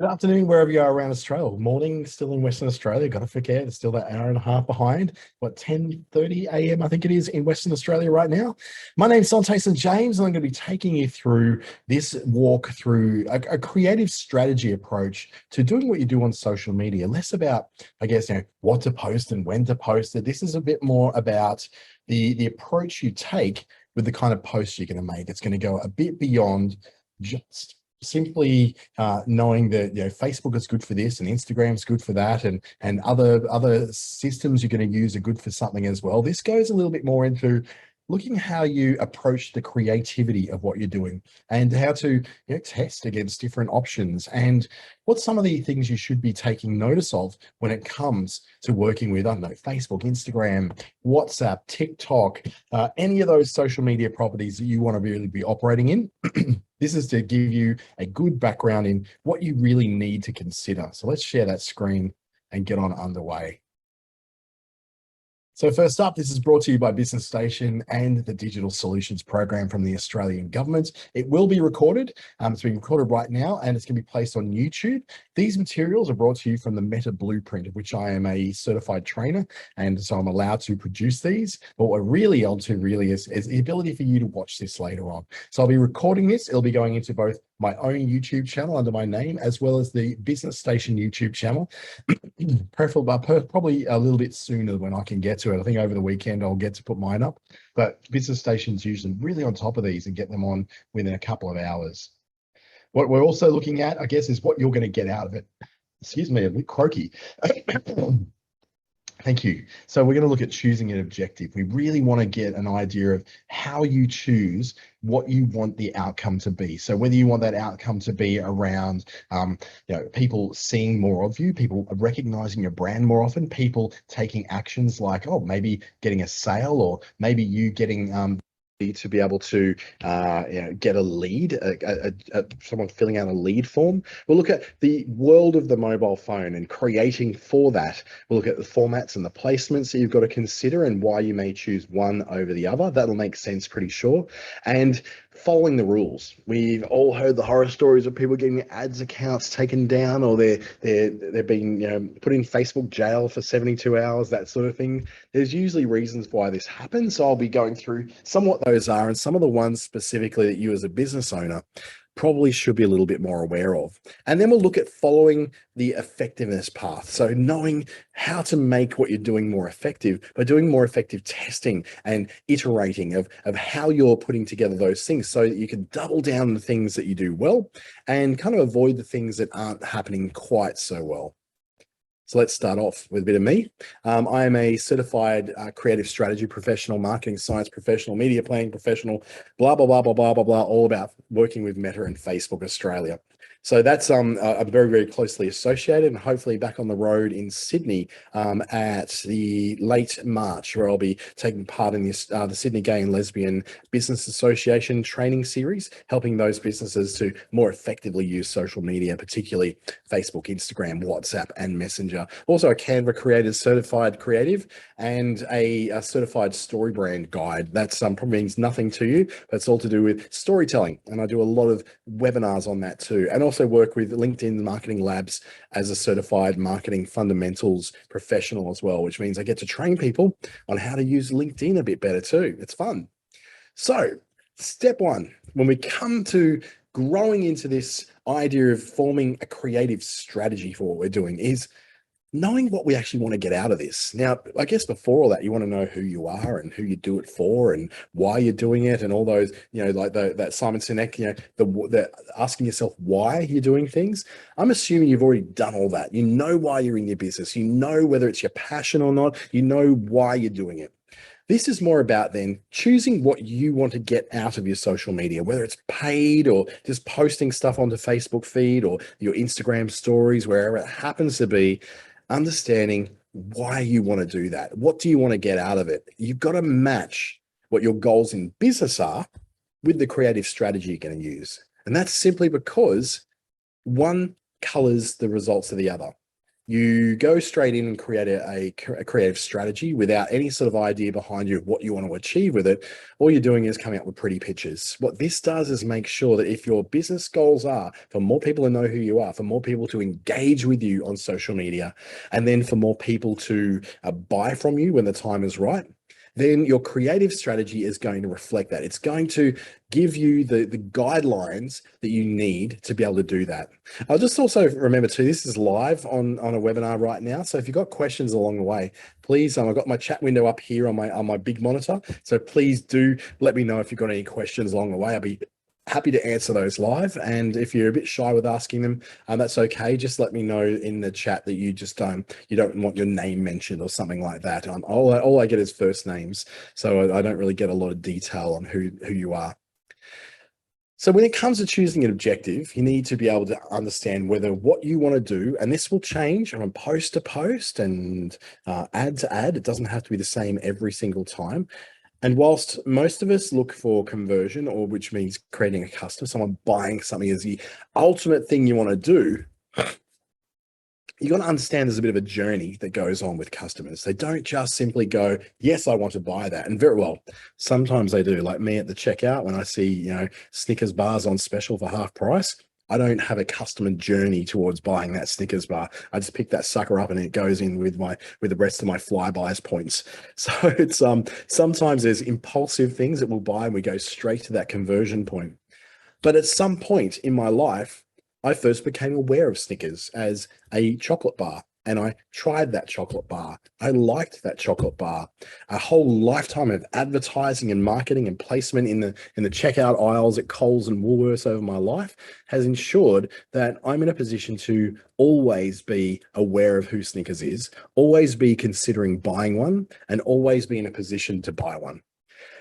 Good afternoon, wherever you are around Australia. Morning, still in Western Australia. Got to forget, it's still that hour and a half behind. What, 10:30 a.m. I think it is in Western Australia right now. My name's Dante St. James, and I'm going to be taking you through this walk through a creative strategy approach to doing what you do on social media. Less about, I guess, what to post and when to post it. This is a bit more about the approach you take with the kind of posts you're going to make. It's going to go a bit beyond just simply knowing that Facebook is good for this and Instagram's good for that, and other systems you're going to use are good for something as well. This goes a little bit more into looking how you approach the creativity of what you're doing and how to test against different options and what some of the things you should be taking notice of when it comes to working with, I don't know, Facebook, Instagram, WhatsApp, TikTok, any of those social media properties that you want to really be operating in. This is to give you a good background in what you really need to consider. So let's share that screen and get on underway. So first up, this is brought to you by Business Station and the Digital Solutions Program from the Australian Government. It will be recorded. It's being recorded right now, and it's going to be placed on YouTube. These materials are brought to you from the Meta Blueprint, of which I am a certified trainer, and so I'm allowed to produce these. But what we're really onto really is the ability for you to watch this later on. So I'll be recording this. It'll be going into both my own YouTube channel under my name, as well as the Business Station YouTube channel. Probably a little bit sooner when I can get to it. I think over the weekend I'll get to put mine up, but Business Station's usually really on top of these and get them on within a couple of hours. What we're also looking at, I guess, is what you're going to get out of it. Excuse me, a bit croaky. Thank you. So we're going to look at choosing an objective. We really want to get an idea of how you choose what you want the outcome to be. So whether you want that outcome to be around, people seeing more of you, people recognizing your brand more often, people taking actions like, oh, maybe getting a sale, or maybe you getting to be able to get a lead, someone filling out a lead form. We'll look at the world of the mobile phone and creating for that. We'll look at the formats and the placements that you've got to consider and why you may choose one over the other. That'll make sense, pretty sure. And following the rules. We've all heard the horror stories of people getting ads accounts taken down, or they're being put in Facebook jail for 72 hours, that sort of thing. There's usually reasons why this happens. So I'll be going through some what those are and some of the ones specifically that you as a business owner probably should be a little bit more aware of. And then we'll look at following the effectiveness path. So knowing how to make what you're doing more effective by doing more effective testing and iterating of how you're putting together those things so that you can double down on the things that you do well and kind of avoid the things that aren't happening quite so well. So let's start off with a bit of me. I am a certified creative strategy professional, marketing science professional, media planning professional, blah, blah, blah, blah, blah, blah, blah, all about working with Meta and Facebook Australia. So that's I'm very, very closely associated, and hopefully back on the road in Sydney at the late March, where I'll be taking part in this the Sydney Gay and Lesbian Business Association training series, helping those businesses to more effectively use social media, particularly Facebook, Instagram, WhatsApp, and Messenger. Also a Canva Creators Certified Creative and a certified story brand guide. That's probably means nothing to you, but it's all to do with storytelling. And I do a lot of webinars on that too. And also work with LinkedIn Marketing Labs as a certified marketing fundamentals professional as well, which means I get to train people on how to use LinkedIn a bit better too. It's fun. So step one, when we come to growing into this idea of forming a creative strategy for what we're doing, is knowing what we actually want to get out of this. Now, I guess before all that, you want to know who you are and who you do it for and why you're doing it and all those, like that Simon Sinek, the asking yourself why you're doing things. I'm assuming you've already done all that. You know why you're in your business. You know whether it's your passion or not. You know why you're doing it. This is more about then choosing what you want to get out of your social media, whether it's paid or just posting stuff onto Facebook feed or your Instagram stories, wherever it happens to be. Understanding why you want to do that. What do you want to get out of it? You've got to match what your goals in business are with the creative strategy you're going to use. And that's simply because one colors the results of the other. You go straight in and create a creative strategy without any sort of idea behind you of what you want to achieve with it. All you're doing is coming up with pretty pictures. What this does is make sure that if your business goals are for more people to know who you are, for more people to engage with you on social media, and then for more people to buy from you when the time is right, then your creative strategy is going to reflect that. It's going to give you the guidelines that you need to be able to do that. I'll just also remember too, this is live on a webinar right now. So if you've got questions along the way, please, I've got my chat window up here on my big monitor. So please do let me know if you've got any questions along the way. I'll be happy to answer those live. And if you're a bit shy with asking them, that's okay. Just let me know in the chat that you just you don't want your name mentioned or something like that. All I get is first names, so I don't really get a lot of detail on who you are. So when it comes to choosing an objective, you need to be able to understand whether what you want to do, and this will change from post to post and ad to ad. It doesn't have to be the same every single time. And whilst most of us look for conversion, or which means creating a customer, someone buying something is the ultimate thing you want to do, you got to understand there's a bit of a journey that goes on with customers. They don't just simply go, yes, I want to buy that. And very well, sometimes they do. Like me at the checkout, when I see, Snickers bars on special for half price, I don't have a customer journey towards buying that Snickers bar. I just pick that sucker up and it goes in with the rest of my Flybuys points. So it's sometimes there's impulsive things that we'll buy and we go straight to that conversion point. But at some point in my life, I first became aware of Snickers as a chocolate bar. And I tried that chocolate bar. I liked that chocolate bar. A whole lifetime of advertising and marketing and placement in the checkout aisles at Coles and Woolworths over my life has ensured that I'm in a position to always be aware of who Snickers is, always be considering buying one, and always be in a position to buy one.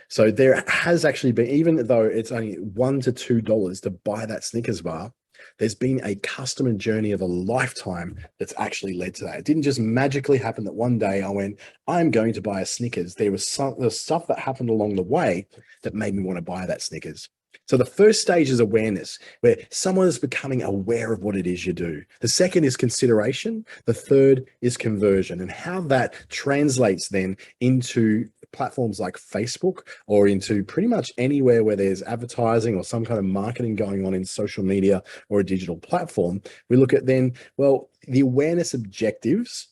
So there has actually been, even though it's only $1 to $2 to buy that Snickers bar, there's been a customer journey of a lifetime that's actually led to that. It didn't just magically happen that one day I went, I'm going to buy a Snickers. There was stuff that happened along the way that made me want to buy that Snickers. So the first stage is awareness, where someone is becoming aware of what it is you do. The second is consideration. The third is conversion, and how that translates then into platforms like Facebook or into pretty much anywhere where there's advertising or some kind of marketing going on in social media or a digital platform. We look at then, well, the awareness objectives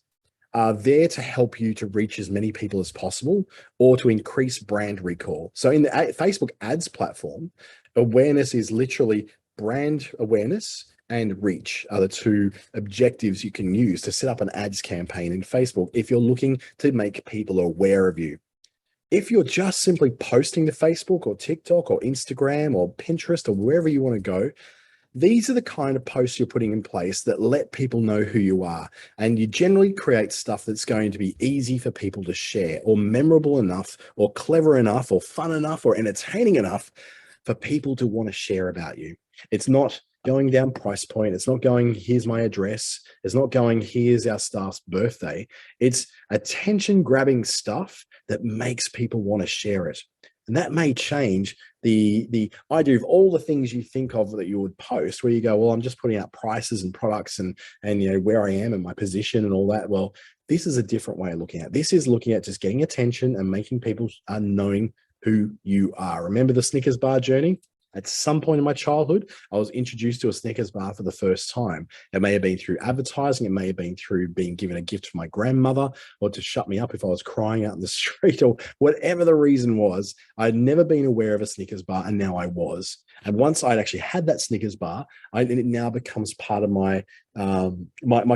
are there to help you to reach as many people as possible or to increase brand recall. So in the Facebook ads platform, awareness is literally brand awareness and reach are the two objectives you can use to set up an ads campaign in Facebook if you're looking to make people aware of you. If you're just simply posting to Facebook or TikTok or Instagram or Pinterest or wherever you want to go, these are the kind of posts you're putting in place that let people know who you are. And you generally create stuff that's going to be easy for people to share, or memorable enough, or clever enough, or fun enough, or entertaining enough for people to want to share about you. It's not going down price point. It's not going, here's my address. It's not going, here's our staff's birthday. It's attention grabbing stuff that makes people want to share it. And that may change the idea of all the things you think of that you would post, where you go, well, I'm just putting out prices and products and where I am and my position and all that. Well, this is a different way of looking at it. This is looking at just getting attention and making people knowing who you are. Remember the Snickers bar journey? At some point in my childhood, I was introduced to a Snickers bar for the first time. It may have been through advertising. It may have been through being given a gift from my grandmother, or to shut me up if I was crying out in the street, or whatever the reason was. I'd never been aware of a Snickers bar, and now I was. And once I'd actually had that Snickers bar, it now becomes part of my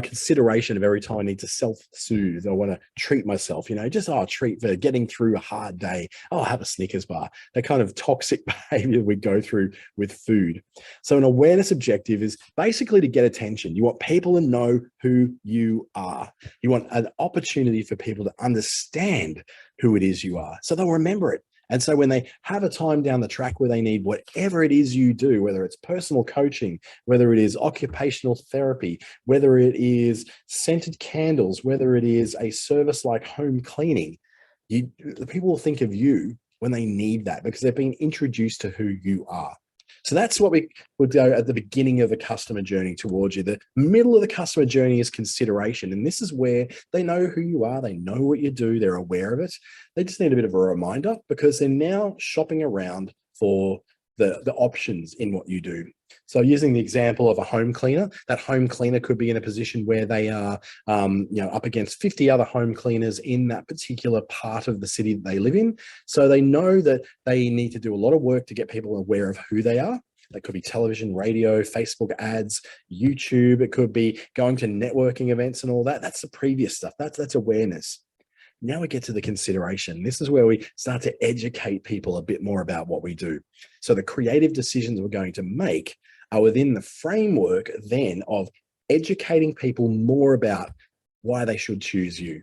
consideration of every time I need to self-soothe. I want to treat myself, a treat for getting through a hard day. Oh, I'll have a Snickers bar. That kind of toxic behavior we go through with food. So an awareness objective is basically to get attention. You want people to know who you are. You want an opportunity for people to understand who it is you are, so they'll remember it. And so when they have a time down the track where they need whatever it is you do, whether it's personal coaching, whether it is occupational therapy, whether it is scented candles, whether it is a service like home cleaning, the people will think of you when they need that, because they've been introduced to who you are. So that's what we would go at the beginning of the customer journey towards you. The middle of the customer journey is consideration. And this is where they know who you are. They know what you do. They're aware of it. They just need a bit of a reminder because they're now shopping around for the options in what you do. So using the example of a home cleaner, that home cleaner could be in a position where they are up against 50 other home cleaners in that particular part of the city that they live in. So they know that they need to do a lot of work to get people aware of who they are. That could be television, radio, Facebook ads, YouTube. It could be going to networking events and all that. That's the previous stuff. That's awareness. Now we get to the consideration. This is where we start to educate people a bit more about what we do. So the creative decisions we're going to make are within the framework then of educating people more about why they should choose you.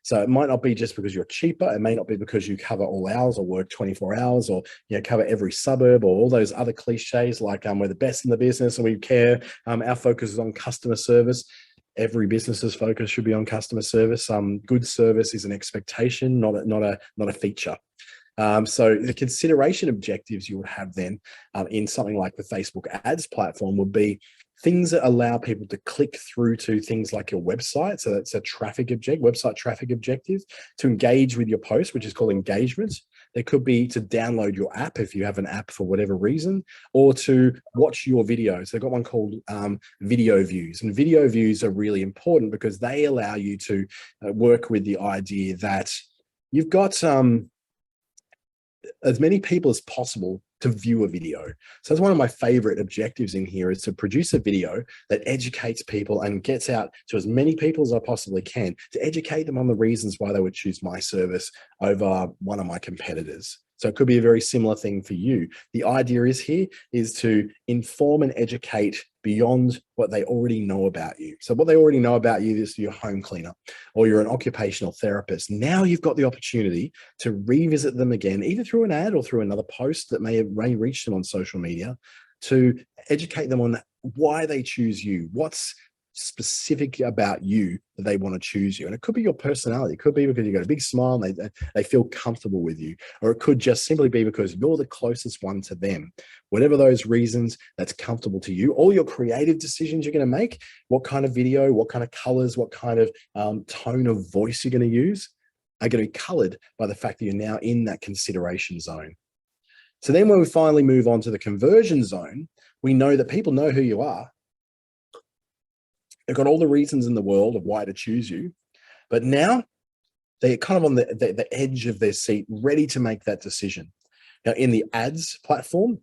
So it might not be just because you're cheaper. It may not be because you cover all hours or work 24 hours or cover every suburb or all those other cliches like we're the best in the business and we care. Our focus is on customer service. Every business's focus should be on customer service. Good service is an expectation, not a feature. So the consideration objectives you would have then in something like the Facebook ads platform would be things that allow people to click through to things like your website. So that's a website traffic objective, to engage with your post, which is called engagement. There could be to download your app if you have an app for whatever reason, or to watch your videos. They've got one called video views, and video views are really important because they allow you to work with the idea that you've got as many people as possible to view a video. So that's one of my favorite objectives in here, is to produce a video that educates people and gets out to as many people as I possibly can to educate them on the reasons why they would choose my service over one of my competitors. So it could be a very similar thing for you. The idea is to inform and educate beyond what they already know about you. So what they already know about you is you're a home cleaner or you're an occupational therapist. Now you've got the opportunity to revisit them again, either through an ad or through another post that may reach them on social media, to educate them on why they choose you, what's specific about you that they want to choose you. And it could be your personality. It could be because you've got a big smile and they feel comfortable with you. Or it could just simply be because you're the closest one to them. Whatever those reasons that's comfortable to you, all your creative decisions you're going to make, what kind of video, what kind of colors, what kind of tone of voice you're going to use, are going to be colored by the fact that you're now in that consideration zone. So then when we finally move on to the conversion zone, we know that people know who you are. They've got all the reasons in the world of why to choose you, but now they're kind of on the edge of their seat, ready to make that decision. Now, in the ads platform,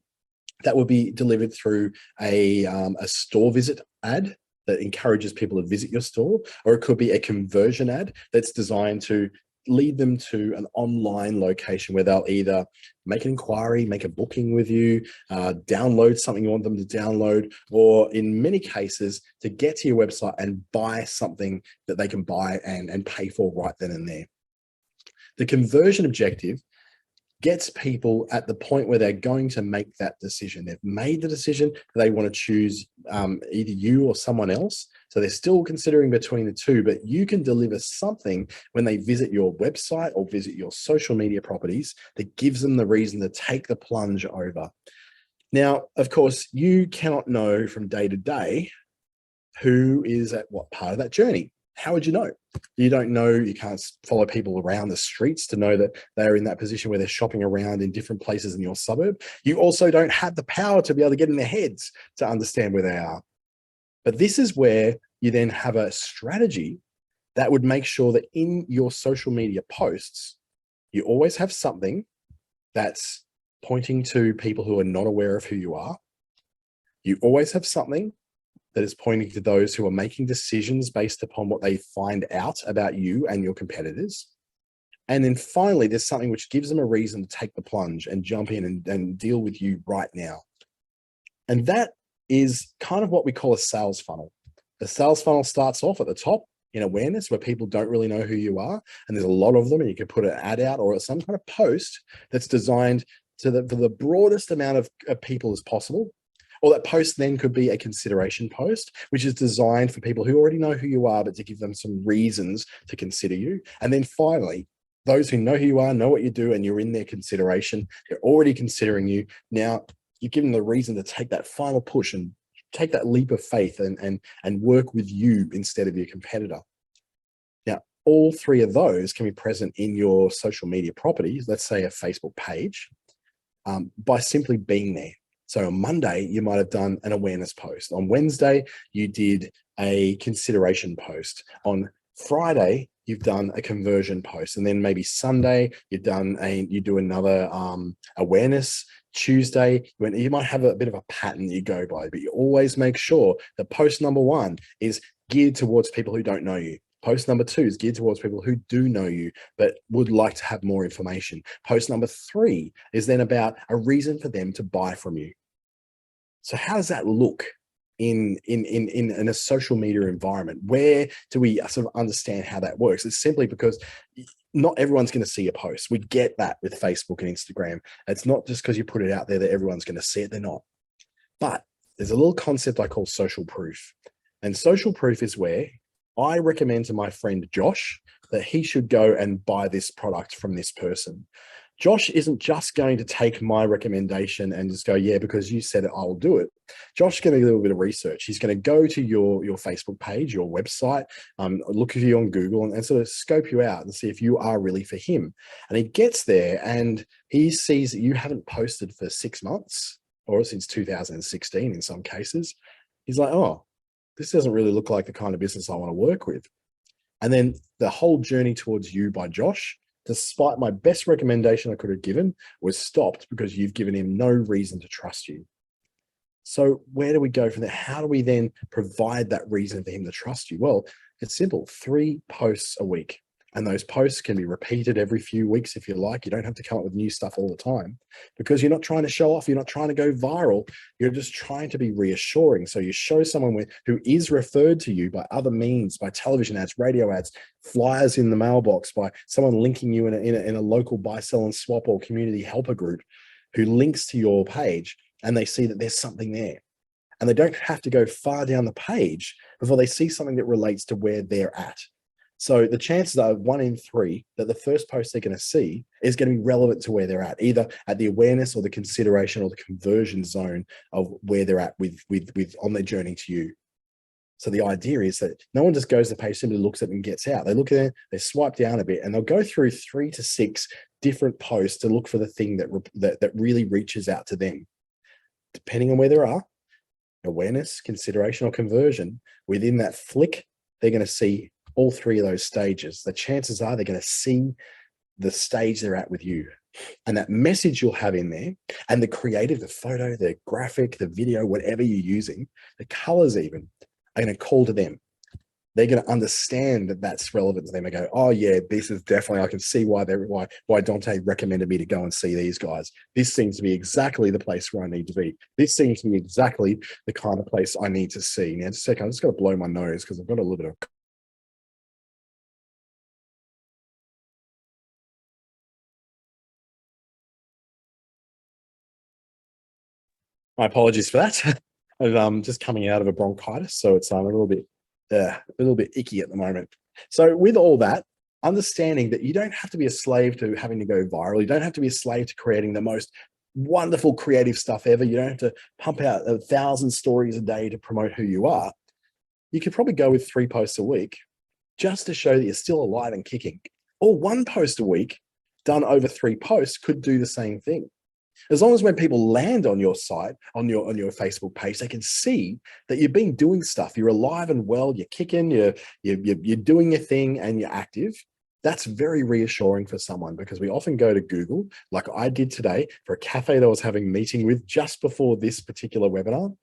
that will be delivered through a store visit ad that encourages people to visit your store, or it could be a conversion ad that's designed to lead them to an online location where they'll either make an inquiry, make a booking with you, download something you want them to download, or in many cases to get to your website and buy something that they can buy and pay for right then and there. The conversion objective gets people at the point where they're going to make that decision. They've made the decision that they want to choose either you or someone else. So they're still considering between the two, but you can deliver something when they visit your website or visit your social media properties that gives them the reason to take the plunge over. Now, of course, you cannot know from day to day who is at what part of that journey. How would you know? You don't know. You can't follow people around the streets to know that they're in that position where they're shopping around in different places in your suburb. You also don't have the power to be able to get in their heads to understand where they are. But this is where you then have a strategy that would make sure that in your social media posts, you always have something that's pointing to people who are not aware of who you are. You always have something that is pointing to those who are making decisions based upon what they find out about you and your competitors. And then finally, there's something which gives them a reason to take the plunge and jump in and deal with you right now. And that is kind of what we call a sales funnel. The sales funnel starts off at the top in awareness, where people don't really know who you are. And there's a lot of them, and you can put an ad out or some kind of post that's designed for the broadest amount of people as possible. Or that post then could be a consideration post, which is designed for people who already know who you are, but to give them some reasons to consider you. And then finally, those who know who you are, know what you do, and you're in their consideration, they're already considering you. Now, you give them the reason to take that final push and take that leap of faith and work with you instead of your competitor. Now, all three of those can be present in your social media properties, let's say a Facebook page, by simply being there. So on Monday, you might have done an awareness post. On Wednesday, you did a consideration post. On Friday, you've done a conversion post. And then maybe Sunday, you do another awareness. Tuesday, when you might have a bit of a pattern that you go by, but you always make sure that post number 1 is geared towards people who don't know you. Post number 2 is geared towards people who do know you, but would like to have more information. Post number 3 is then about a reason for them to buy from you. So how does that look in a social media environment? Where do we sort of understand how that works? It's simply because not everyone's going to see a post. We get that with Facebook and Instagram. It's not just because you put it out there that everyone's going to see it. They're not. But there's a little concept I call social proof. And social proof is where I recommend to my friend Josh that he should go and buy this product from this person. Josh isn't just going to take my recommendation and just go, yeah, because you said it, I'll do it. Josh is going to do a little bit of research. He's going to go to your Facebook page, your website, look at you on Google and sort of scope you out and see if you are really for him. And he gets there and he sees that you haven't posted for 6 months or since 2016 in some cases. He's like, oh, this doesn't really look like the kind of business I want to work with. And then the whole journey towards you by Josh, despite my best recommendation I could have given, was stopped because you've given him no reason to trust you. So where do we go from there? How do we then provide that reason for him to trust you? Well, it's simple, 3 posts a week. And those posts can be repeated every few weeks if you like. You don't have to come up with new stuff all the time because you're not trying to show off. You're not trying to go viral. You're just trying to be reassuring. So you show someone who is referred to you by other means, by television ads, radio ads, flyers in the mailbox, by someone linking you in a local buy, sell and swap or community helper group who links to your page, and they see that there's something there. And they don't have to go far down the page before they see something that relates to where they're at. So the chances are 1 in 3 that the first post they're going to see is going to be relevant to where they're at, either at the awareness or the consideration or the conversion zone of where they're at with on their journey to you. So the idea is that no one just goes to the page, simply looks at it and gets out. They look at it, they swipe down a bit, and they'll go through 3 to 6 different posts to look for the thing that really reaches out to them. Depending on where they are, awareness, consideration, or conversion, within that flick, they're going to see all 3 of those stages. The chances are they're going to see the stage they're at with you. And that message you'll have in there, and the creative, the photo, the graphic, the video, whatever you're using, the colors even, are going to call to them. They're going to understand that that's relevant to them and go, oh yeah, this is definitely, I can see why Dante recommended me to go and see these guys. This seems to be exactly the place where I need to be. This seems to be exactly the kind of place I need to see. Now, just a second, I'm just going to blow my nose because I've got a little bit of my apologies for that. I'm just coming out of a bronchitis, so it's a little bit icky at the moment. So with all that, understanding that you don't have to be a slave to having to go viral. You don't have to be a slave to creating the most wonderful creative stuff ever. You don't have to pump out 1,000 stories a day to promote who you are. You could probably go with 3 posts a week just to show that you're still alive and kicking. Or 1 post a week done over 3 posts could do the same thing. As long as when people land on your site, on your Facebook page, they can see that you've been doing stuff. You're alive and well. You're kicking. You're doing your thing, and you're active. That's very reassuring for someone, because we often go to Google, like I did today, for a cafe that I was having a meeting with just before this particular webinar.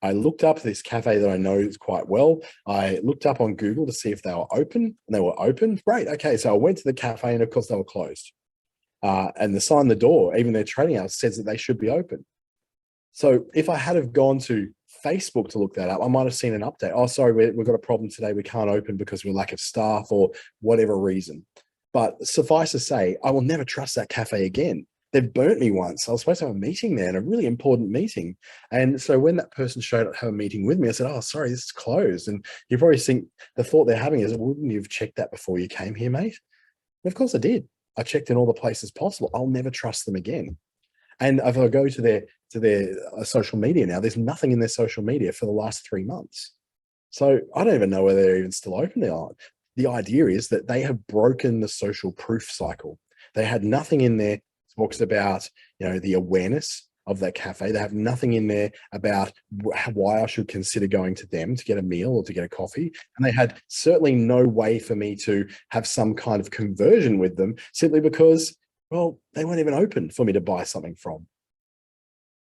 I looked up this cafe that I know quite well. I looked up on Google to see if they were open, and they were open. Great. Okay, so I went to the cafe, and of course they were closed. And the sign on the door, even their trading hours, says that they should be open. So if I had have gone to Facebook to look that up, I might have seen an update. Oh, sorry, we've got a problem today. We can't open because of a lack of staff or whatever reason. But suffice to say, I will never trust that cafe again. They've burnt me once. I was supposed to have a meeting there, and a really important meeting. And so when that person showed up to have a meeting with me, I said, oh, sorry, this is closed. And you probably think the thought they're having is, wouldn't you have checked that before you came here, mate? And of course I did. I checked in all the places possible. I'll never trust them again. And if I go to their their social media now. There's nothing in their social media for the last 3 months. So I don't even know whether they're even still open or not. The idea is that they have broken the social proof cycle. They had nothing in there that talks about, the awareness of that cafe. They have nothing in there about why I should consider going to them to get a meal or to get a coffee. And they had certainly no way for me to have some kind of conversion with them, simply because, well, they weren't even open for me to buy something from.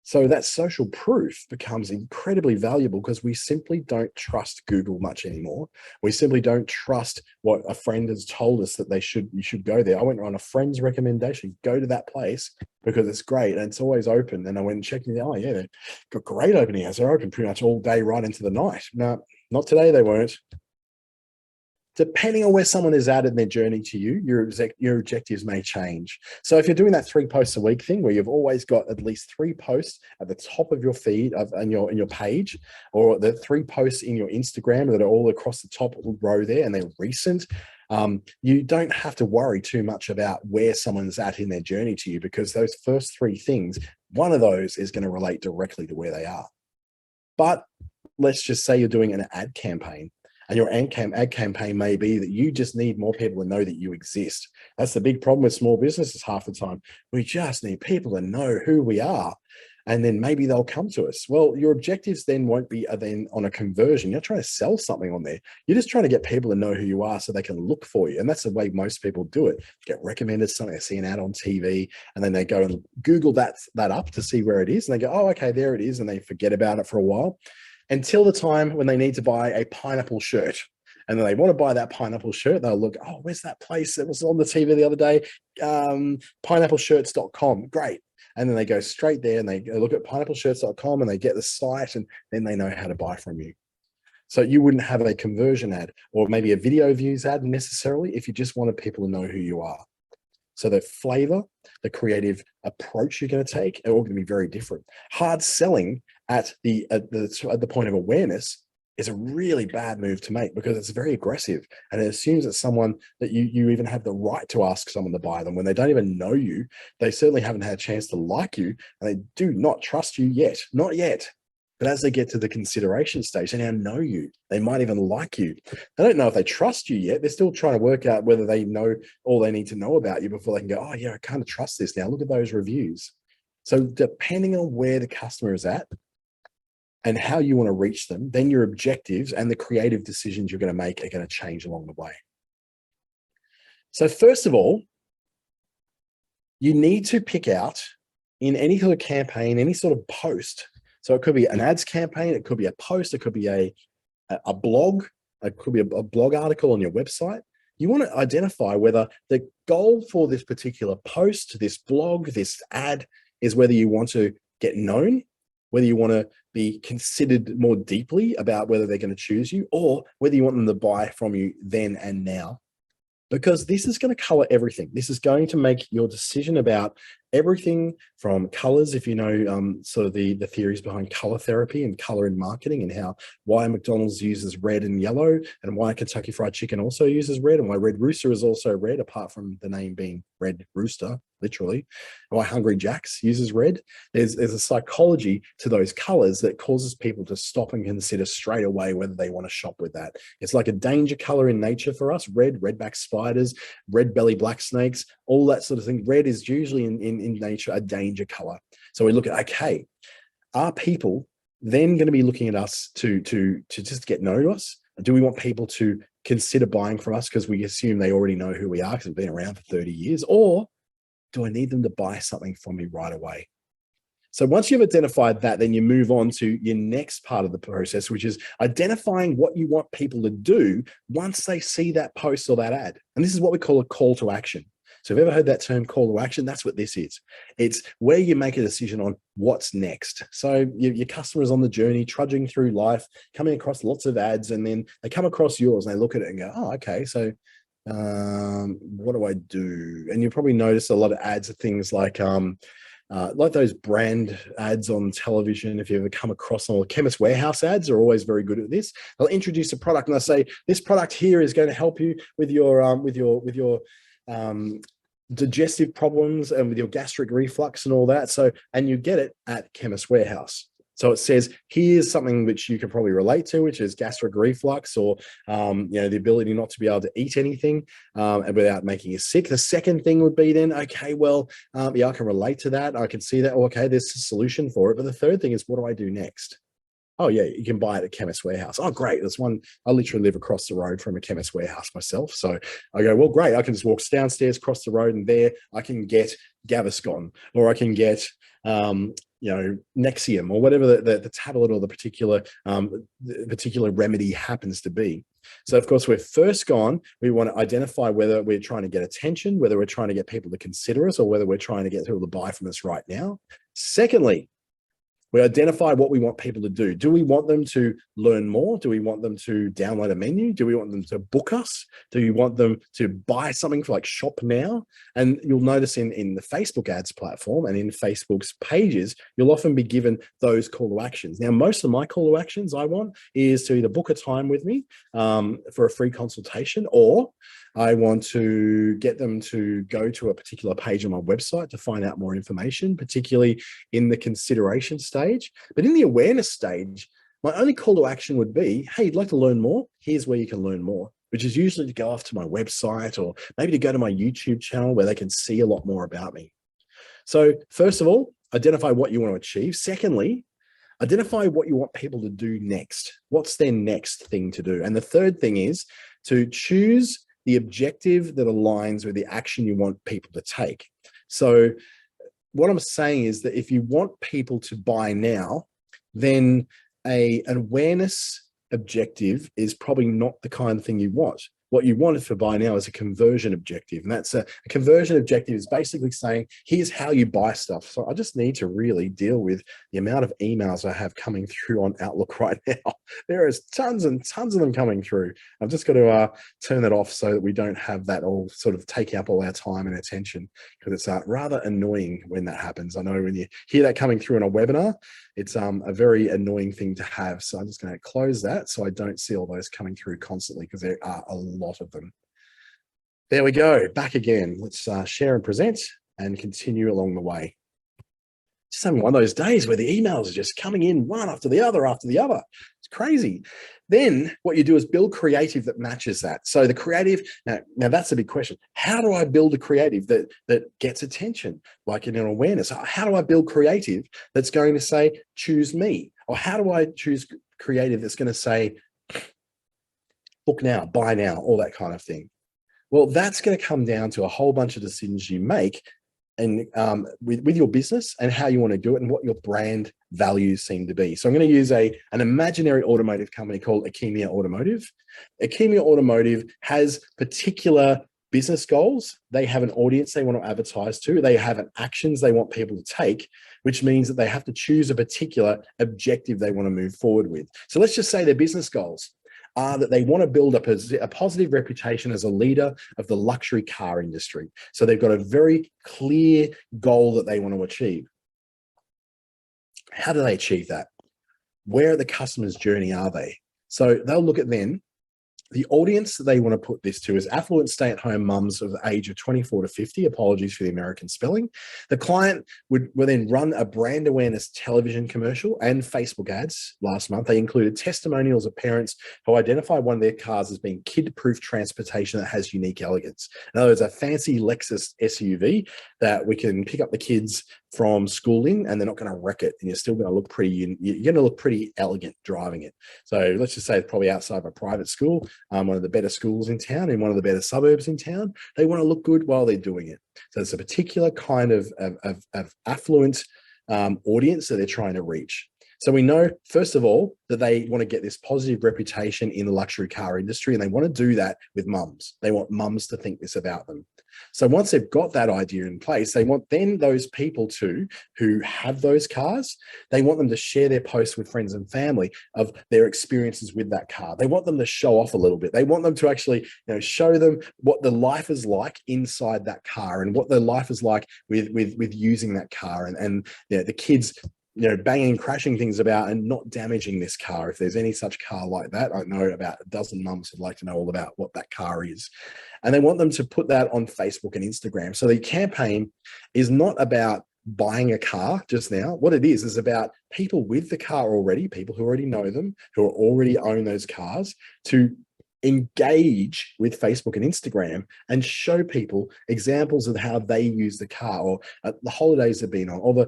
So that social proof becomes incredibly valuable because we simply don't trust Google much anymore. We simply don't trust what a friend has told us that you should go there. I went on a friend's recommendation, go to that place because it's great and it's always open. And I went and checked it. Oh yeah, they've got great opening hours. They're open pretty much all day right into the night. No, not today they weren't. Depending on where someone is at in their journey to you, your objectives may change. So if you're doing that 3 posts a week thing, where you've always got at least 3 posts at the top of your feed in your page, or the 3 posts in your Instagram that are all across the top row there and they're recent, you don't have to worry too much about where someone's at in their journey to you, because those first 3 things, one of those is going to relate directly to where they are. But let's just say you're doing an ad campaign. And your ad campaign may be that you just need more people to know that you exist. That's the big problem with small businesses half the time. We just need people to know who we are, and then maybe they'll come to us. Well, your objectives then won't be then on a conversion. You're not trying to sell something on there. You're just trying to get people to know who you are so they can look for you. And that's the way most people do it. Get recommended something, they see an ad on TV, and then they go and Google that up to see where it is. And they go, oh, okay, there it is. And they forget about it for a while, until the time when they need to buy a pineapple shirt. And then they want to buy that pineapple shirt. They'll look, oh, where's that place that was on the TV the other day? Pineappleshirts.com. Great. And then they go straight there and they look at pineappleshirts.com and they get the site, and then they know how to buy from you. So you wouldn't have a conversion ad or maybe a video views ad necessarily if you just wanted people to know who you are. So the flavor, the creative approach you're going to take are all going to be very different. Hard selling at the point of awareness is a really bad move to make, because it's very aggressive and it assumes that someone that you even have the right to ask someone to buy them when they don't even know you. They certainly haven't had a chance to like you, and they do not trust you yet, not yet. But as they get to the consideration stage, they now know you. They might even like you. They don't know if they trust you yet. They're still trying to work out whether they know all they need to know about you before they can go, oh yeah, I kind of trust this now. Look at those reviews. So depending on where the customer is at and how you want to reach them, then your objectives and the creative decisions you're going to make are going to change along the way. So first of all, you need to pick out in any sort of campaign, any sort of post. So it could be an ads campaign, it could be a post, it could be a blog, it could be a blog article on your website. You want to identify whether the goal for this particular post, this blog, this ad is whether you want to get known, whether you want to be considered more deeply about whether they're going to choose you, or whether you want them to buy from you then and now. Because this is going to color everything. This is going to make your decision about everything from colors, if you know sort of the theories behind color therapy and color in marketing, and why McDonald's uses red and yellow, and why Kentucky Fried Chicken also uses red, and why Red Rooster is also red, apart from the name being Red Rooster, literally, and why Hungry Jack's uses red. There's a psychology to those colors that causes people to stop and consider straight away whether they want to shop with that. It's like a danger color in nature for us. Red, redback spiders, red belly black snakes, all that sort of thing. Red is usually in nature a danger color. So we look at, okay, are people then going to be looking at us to just get know us? Do we want people to consider buying from us because we assume they already know who we are because we've been around for 30 years? Or do I need them to buy something from me right away? So once you've identified that, then you move on to your next part of the process, which is identifying what you want people to do once they see that post or that ad. And this is what we call a call to action. So if you've ever heard that term call to action, that's what this is. It's where you make a decision on what's next. So your customer's on the journey, trudging through life, coming across lots of ads, and then they come across yours and they look at it and go, oh, okay, so what do I do? And you probably notice a lot of ads of things like those brand ads on television. If you ever come across them, Chemist Warehouse ads are always very good at this. They'll introduce a product and they'll say, this product here is going to help you with your digestive problems and with your gastric reflux and all that. So, and you get it at Chemist Warehouse. So it says, here's something which you can probably relate to, which is gastric reflux, or the ability not to be able to eat anything and without making you sick. The second thing would be then, okay, well, yeah, I can relate to that. I can see that. Oh, okay, there's a solution for it. But the third thing is, what do I do next? Oh yeah, you can buy it at Chemist Warehouse. Oh great, there's one. I literally live across the road from a Chemist Warehouse myself. So I go, well, great, I can just walk downstairs, cross the road, and there I can get Gaviscon, or I can get Nexium, or whatever the tablet or the particular remedy happens to be. So of course, we're first gone. We want to identify whether we're trying to get attention, whether we're trying to get people to consider us, or whether we're trying to get people to buy from us right now. Secondly, we identify what we want people to do. Do we want them to learn more? Do we want them to download a menu? Do we want them to book us? Do you want them to buy something for like shop now? And you'll notice in the Facebook ads platform and in Facebook's pages, you'll often be given those call to actions. Now, most of my call to actions I want is to either book a time with me for a free consultation, or I want to get them to go to a particular page on my website to find out more information, particularly in the consideration stage. But in the awareness stage, my only call to action would be, hey, you'd like to learn more? Here's where you can learn more, which is usually to go off to my website, or maybe to go to my YouTube channel where they can see a lot more about me. So first of all, identify what you want to achieve. Secondly, identify what you want people to do next. What's their next thing to do? And the third thing is to choose the objective that aligns with the action you want people to take. So what I'm saying is that if you want people to buy now, then an awareness objective is probably not the kind of thing you want. What you want for buy now is a conversion objective. And that's a conversion objective is basically saying, here's how you buy stuff. So I just need to really deal with the amount of emails I have coming through on Outlook right now. There is tons and tons of them coming through. I've just got to turn that off so that we don't have that all sort of take up all our time and attention, because it's rather annoying when that happens. I know when you hear that coming through in a webinar, it's a very annoying thing to have. So I'm just going to close that so I don't see all those coming through constantly, because there are a lot of them. There we go, back again. Let's share and present and continue along the way. Just having one of those days where the emails are just coming in one after the other after the other. It's crazy. Then what you do is build creative that matches that. So the creative, now that's a big question. How do I build a creative that gets attention, like in an awareness? How do I build creative that's going to say, choose me? Or how do I choose creative that's going to say, book now, buy now, all that kind of thing? Well, that's going to come down to a whole bunch of decisions you make and with your business and how you want to do it and what your brand values seem to be. So I'm going to use an imaginary automotive company called Akemia Automotive. Akemia Automotive has particular business goals. They have an audience they want to advertise to. They have actions they want people to take, which means that they have to choose a particular objective they want to move forward with. So let's just say their business goals are that they want to build a positive reputation as a leader of the luxury car industry. So they've got a very clear goal that they want to achieve. How do they achieve that? Where at the customer's journey are they? So they'll look at then the audience that they want to put this to is affluent stay-at-home mums of the age of 24 to 50. Apologies for the American spelling. The client will then run a brand awareness television commercial and Facebook ads. Last month, they included testimonials of parents who identify one of their cars as being kid-proof transportation that has unique elegance. In other words, a fancy Lexus SUV that we can pick up the kids from schooling and they're not going to wreck it, and you're still going to look pretty, you're going to look pretty elegant driving it. So let's just say it's probably outside of a private school, one of the better schools in town, in one of the better suburbs in town. They want to look good while they're doing it. So it's a particular kind of affluent audience that they're trying to reach. So we know, first of all, that they want to get this positive reputation in the luxury car industry, and they want to do that with mums. They want mums to think this about them. So once they've got that idea in place, they want then those people who have those cars, they want them to share their posts with friends and family of their experiences with that car. They want them to show off a little bit. They want them to actually, show them what the life is like inside that car and what the life is like with using that car. And the kids banging and crashing things about and not damaging this car. If there's any such car like that, I know about a dozen mums who'd like to know all about what that car is. And they want them to put that on Facebook and Instagram. So the campaign is not about buying a car just now. What it is about people with the car already, people who already know them, who already own those cars, to engage with Facebook and Instagram and show people examples of how they use the car, or the holidays have been on, or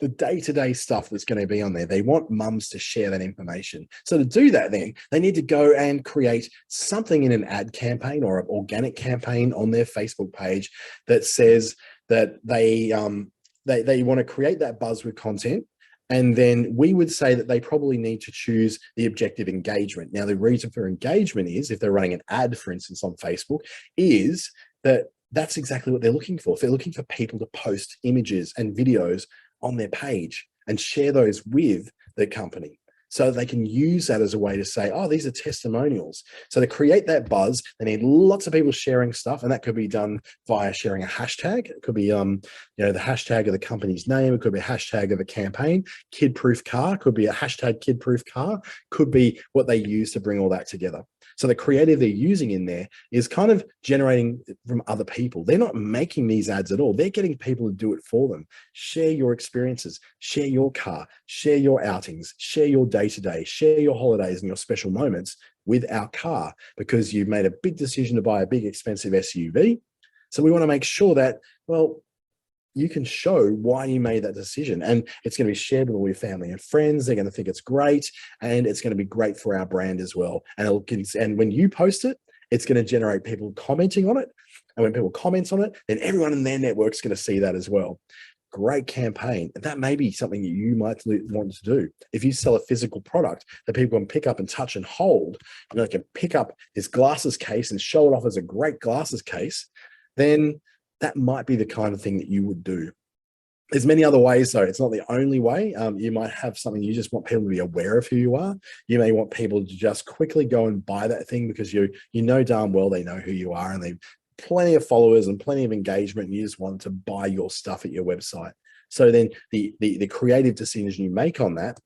the day-to-day stuff that's going to be on there. They want mums to share that information. So to do that, then they need to go and create something in an ad campaign or an organic campaign on their Facebook page that says that they want to create that buzz with content. And then we would say that they probably need to choose the objective engagement. Now, the reason for engagement is, if they're running an ad, for instance, on Facebook, is that that's exactly what they're looking for. If they're looking for people to post images and videos on their page and share those with the company, so they can use that as a way to say, oh, these are testimonials. So to create that buzz, they need lots of people sharing stuff, and that could be done via sharing a hashtag. It could be the hashtag of the company's name. It could be a hashtag of a campaign. Kid-proof car could be a hashtag kid-proof car, could be what they use to bring all that together. So the creative they're using in there is kind of generating from other people. They're not making these ads at all. They're getting people to do it for them. Share your experiences, share your car, share your outings, share your day-to-day, share your holidays and your special moments with our car, because you've made a big decision to buy a big expensive SUV. So we want to make sure that, well, you can show why you made that decision, and it's going to be shared with all your family and friends. They're going to think it's great, and it's going to be great for our brand as well. And when you post it, it's going to generate people commenting on it. And when people comment on it, then everyone in their network is going to see that as well. Great campaign. That may be something that you might want to do. If you sell a physical product that people can pick up and touch and hold, and they can pick up this glasses case and show it off as a great glasses case, then that might be the kind of thing that you would do. There's many other ways, though. It's not the only way. You might have something you just want people to be aware of who you are. You may want people to just quickly go and buy that thing because you know darn well they know who you are, and they've plenty of followers and plenty of engagement, and you just want to buy your stuff at your website. So then the creative decisions you make on that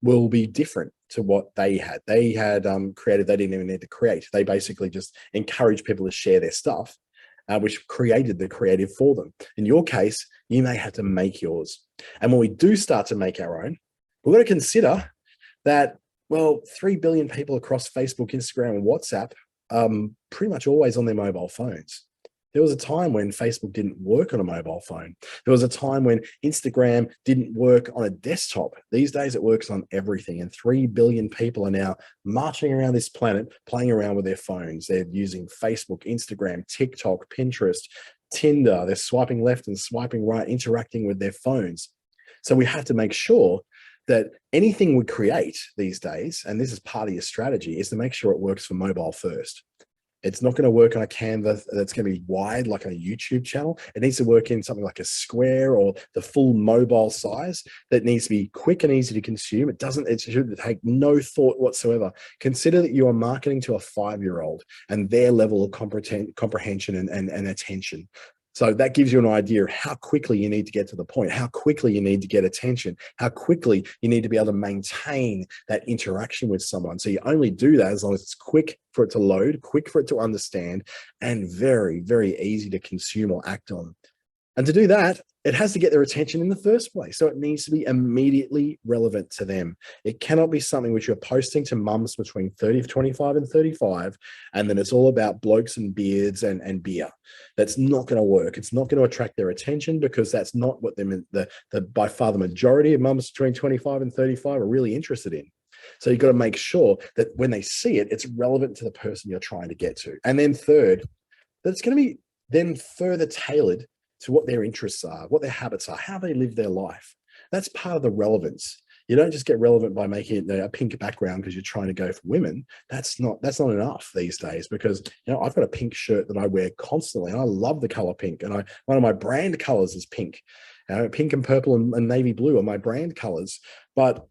will be different to what they had. They had creative they didn't even need to create. They basically just encourage people to share their stuff, which created the creative for them. In your case, you may have to make yours. And when we do start to make our own, we've got to consider that, well, 3 billion people across Facebook, Instagram, and WhatsApp pretty much always on their mobile phones. There was a time when Facebook didn't work on a mobile phone. There was a time when Instagram didn't work on a desktop. These days it works on everything. And 3 billion people are now marching around this planet, playing around with their phones. They're using Facebook, Instagram, TikTok, Pinterest, Tinder. They're swiping left and swiping right, interacting with their phones. So we have to make sure that anything we create these days, and this is part of your strategy, is to make sure it works for mobile first. It's not going to work on a canvas that's going to be wide like on a YouTube channel. It needs to work in something like a square or the full mobile size that needs to be quick and easy to consume. It should take no thought whatsoever. Consider that you are marketing to a 5-year-old and their level of comprehension and attention. So that gives you an idea of how quickly you need to get to the point, how quickly you need to get attention, how quickly you need to be able to maintain that interaction with someone. So you only do that as long as it's quick for it to load, quick for it to understand, and very, very easy to consume or act on. And to do that, it has to get their attention in the first place. So it needs to be immediately relevant to them. It cannot be something which you're posting to mums between 25 and 35, and then it's all about blokes and beards and beer. That's not going to work. It's not going to attract their attention, because that's not what by far the majority of mums between 25 and 35 are really interested in. So you've got to make sure that when they see it, it's relevant to the person you're trying to get to. And then third, that it's going to be then further tailored to what their interests are, what their habits are, how they live their life. That's part of the relevance. You don't just get relevant by making it a pink background because you're trying to go for women. That's not enough these days, because I've got a pink shirt that I wear constantly, and I love the color pink. And one of my brand colors is pink. Pink and purple and navy blue are my brand colors. But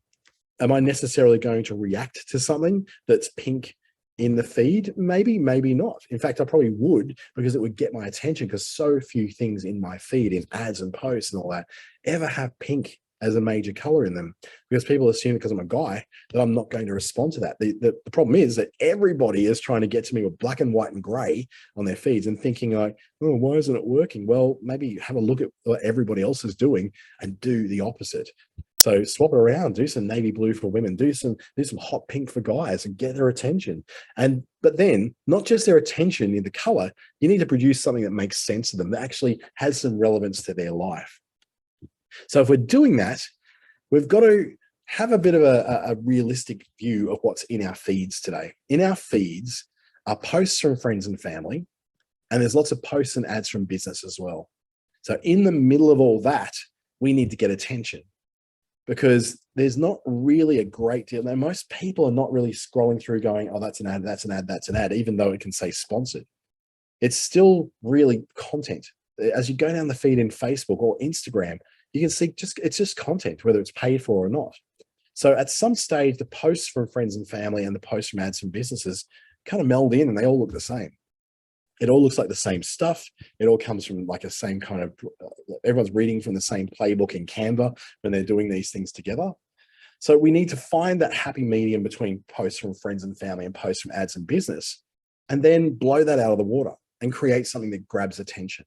am I necessarily going to react to something that's pink in the feed? Maybe not. In fact, I probably would, because it would get my attention, because so few things in my feed, in ads and posts and all that, ever have pink as a major color in them, because people assume because I'm a guy that I'm not going to respond to that. The problem is that everybody is trying to get to me with black and white and gray on their feeds and thinking like, oh, why isn't it working? Well, maybe have a look at what everybody else is doing and do the opposite. So swap it around, do some navy blue for women, do some hot pink for guys and get their attention. But then not just their attention in the color, you need to produce something that makes sense to them, that actually has some relevance to their life. So if we're doing that, we've got to have a bit of a realistic view of what's in our feeds today. In our feeds are posts from friends and family, and there's lots of posts and ads from business as well. So in the middle of all that, we need to get attention, because there's not really a great deal. Now, most people are not really scrolling through going, oh, that's an ad, that's an ad, that's an ad, even though it can say sponsored. It's still really content. As you go down the feed in Facebook or Instagram, you can see it's just content, whether it's paid for or not. So at some stage, the posts from friends and family and the posts from ads from businesses kind of meld in, and they all look the same. It all looks like the same stuff. It all comes from like a same kind of, everyone's reading from the same playbook in Canva when they're doing these things together. So we need to find that happy medium between posts from friends and family and posts from ads and business, and then blow that out of the water and create something that grabs attention.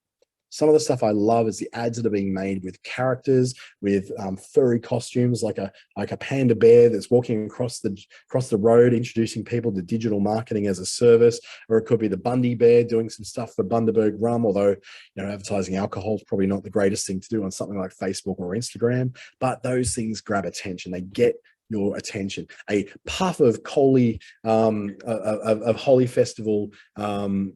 Some of the stuff I love is the ads that are being made with characters, with furry costumes, like a panda bear that's walking across the road, introducing people to digital marketing as a service. Or it could be the Bundy bear doing some stuff for Bundaberg rum, although advertising alcohol is probably not the greatest thing to do on something like Facebook or Instagram. But those things grab attention. They get your attention. A puff of Holy Festival